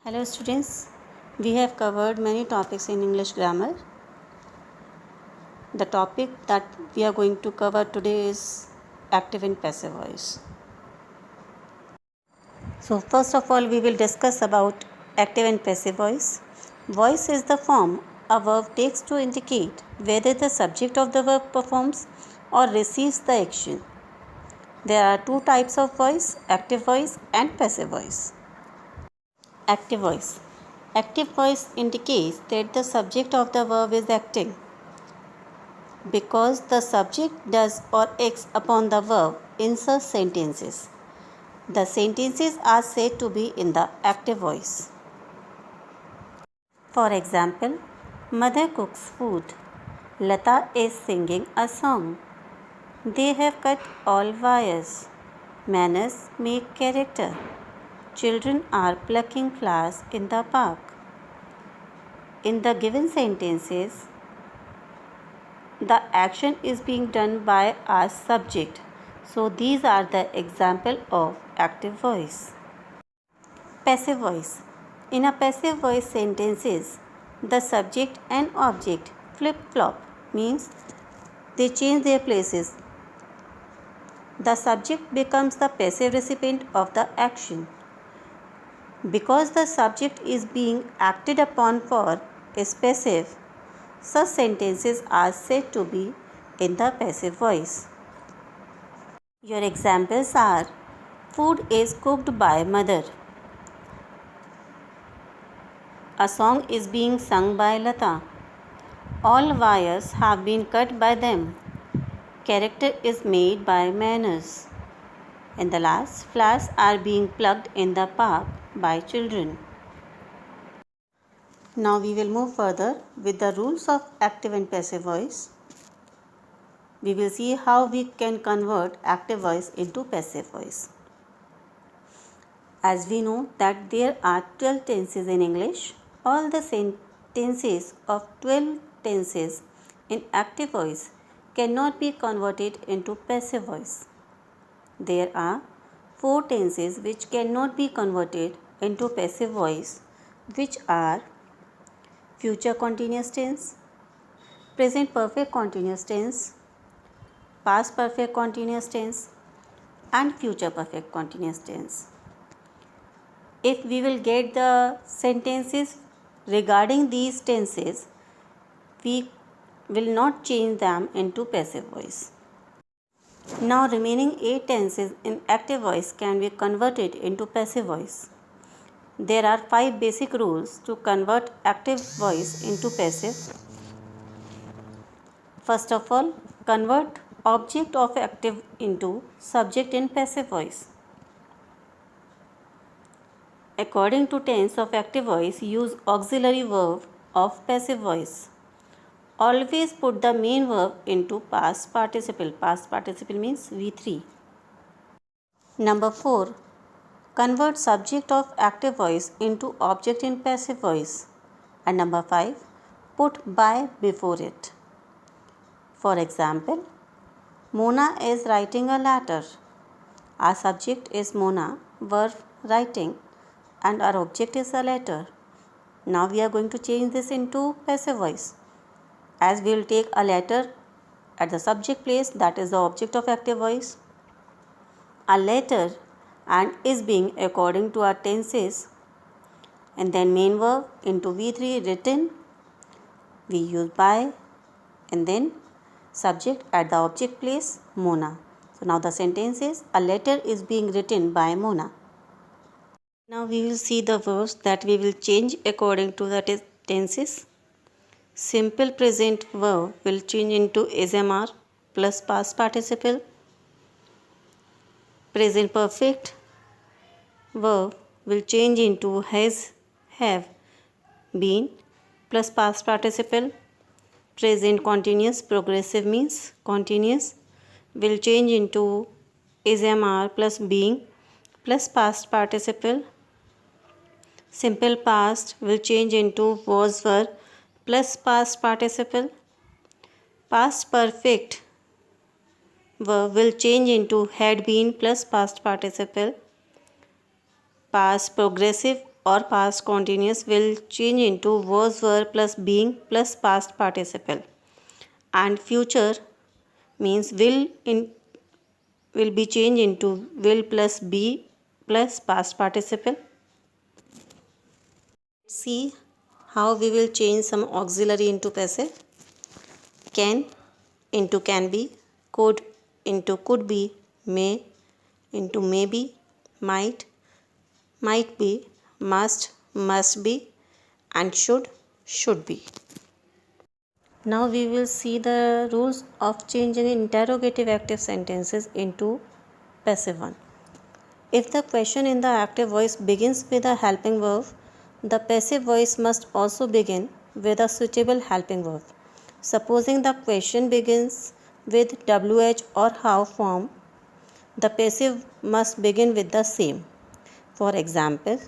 Hello students, we have covered many topics in English grammar. The topic that we are going to cover today is active and passive voice. So first of all we will discuss about active and passive voice. Voice is the form a verb takes to indicate whether the subject of the verb performs or receives the action. There are two types of voice, active voice and passive voice. Active voice. Active voice indicates that the subject of the verb is acting because the subject does or acts upon the verb in such sentences. The sentences are said to be in the active voice. For example, Mother cooks food. Lata is singing a song. They have cut all wires. Manners make character. Children are plucking flowers in the park. In the given sentences, the action is being done by a subject. So these are the example of active voice. Passive voice. In a passive voice sentences, the subject and object flip-flop, means they change their places. The subject becomes the passive recipient of the action. Because the subject is being acted upon for is passive, such sentences are said to be in the passive voice. Your examples are: food is cooked by mother. A song is being sung by Lata. All wires have been cut by them. Character is made by manners. And the last, flowers are being plucked in the park by children. Now we will move further with the rules of active and passive voice. We will see how we can convert active voice into passive voice. As we know that there are 12 tenses in English, all the sentences of 12 tenses in active voice cannot be converted into passive voice. There are 4 tenses which cannot be converted into passive voice, which are future continuous tense, present perfect continuous tense, past perfect continuous tense, and future perfect continuous tense. If we will get the sentences regarding these tenses, we will not change them into passive voice. Now remaining 8 tenses in active voice can be converted into passive voice. There are 5 basic rules to convert active voice into passive. First of all, convert object of active into subject in passive voice. According to tense of active voice, use auxiliary verb of passive voice. Always put the main verb into past participle. Past participle means V3. Number 4. Convert subject of active voice into object in passive voice. And number 5. Put by before it. For example, Mona is writing a letter. Our subject is Mona, verb writing, and our object is a letter. Now we are going to change this into passive voice. As we will take a letter at the subject place, that is the object of active voice. A letter and is being according to our tenses, and then main verb into V3 written, we use by, and then subject at the object place, Mona. So now the sentence is, a letter is being written by Mona. Now we will see the verbs that we will change according to the tenses. Simple present verb will change into SMR plus past participle. Present perfect verb will change into has, have, been plus past participle. Present continuous progressive means continuous will change into SMR plus being plus past participle. Simple past will change into was, were plus past participle. Past perfect verb will change into had been plus past participle. Past progressive or past continuous will change into was, were plus being plus past participle, and future means will be changed into will plus be plus past participle. See how we will change some auxiliary into passive. Can into can be, could into could be, may into may be, might be, must be, and should be. Now we will see the rules of changing interrogative active sentences into passive one. If the question in the active voice begins with a helping verb, the passive voice must also begin with a suitable helping verb. Supposing the question begins with WH or how form, the passive must begin with the same. For example,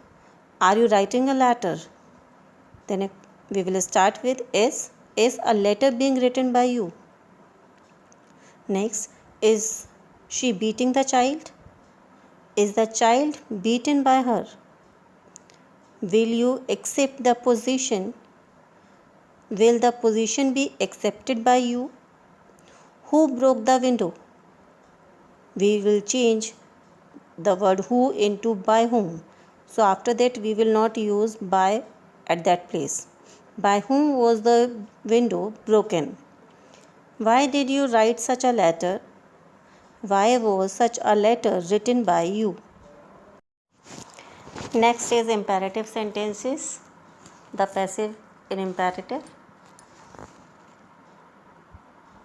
are you writing a letter? Then we will start with is a letter being written by you? Next, is she beating the child? Is the child beaten by her? Will you accept the position? Will the position be accepted by you? Who broke the window? We will change the word who into by whom. So after that we will not use by at that place. By whom was the window broken? Why did you write such a letter? Why was such a letter written by you? Next is imperative sentences. The passive in imperative.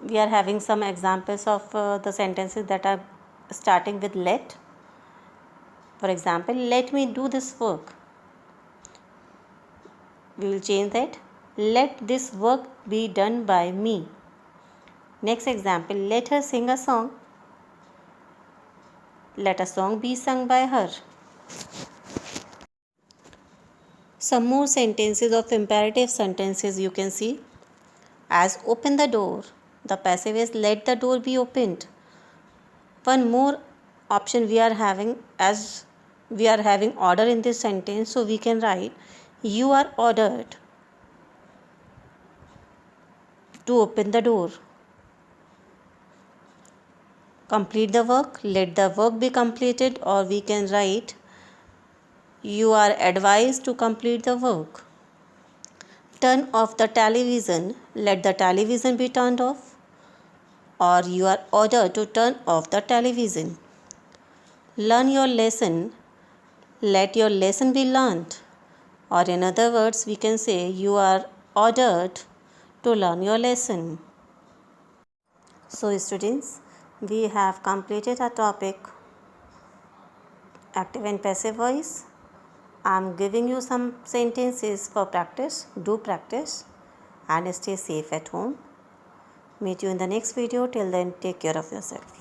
We are having some examples of the sentences that are starting with let. For example, let me do this work. We will change that. Let this work be done by me. Next example, let her sing a song. Let a song be sung by her. Some more sentences of imperative sentences you can see. As open the door. The passive is let the door be opened. One more option we are having, as we are having order in this sentence, so we can write you are ordered to open the door. Complete the work, let the work be completed, or we can write you are advised to complete the work. Turn off the television, let the television be turned off, or you are ordered to turn off the television. Learn your lesson, let your lesson be learned, or in other words we can say you are ordered to learn your lesson. So students, we have completed our topic active and passive voice. I am giving you some sentences for practice. Do practice and stay safe at home. Meet you in the next video. Till then, take care of yourself.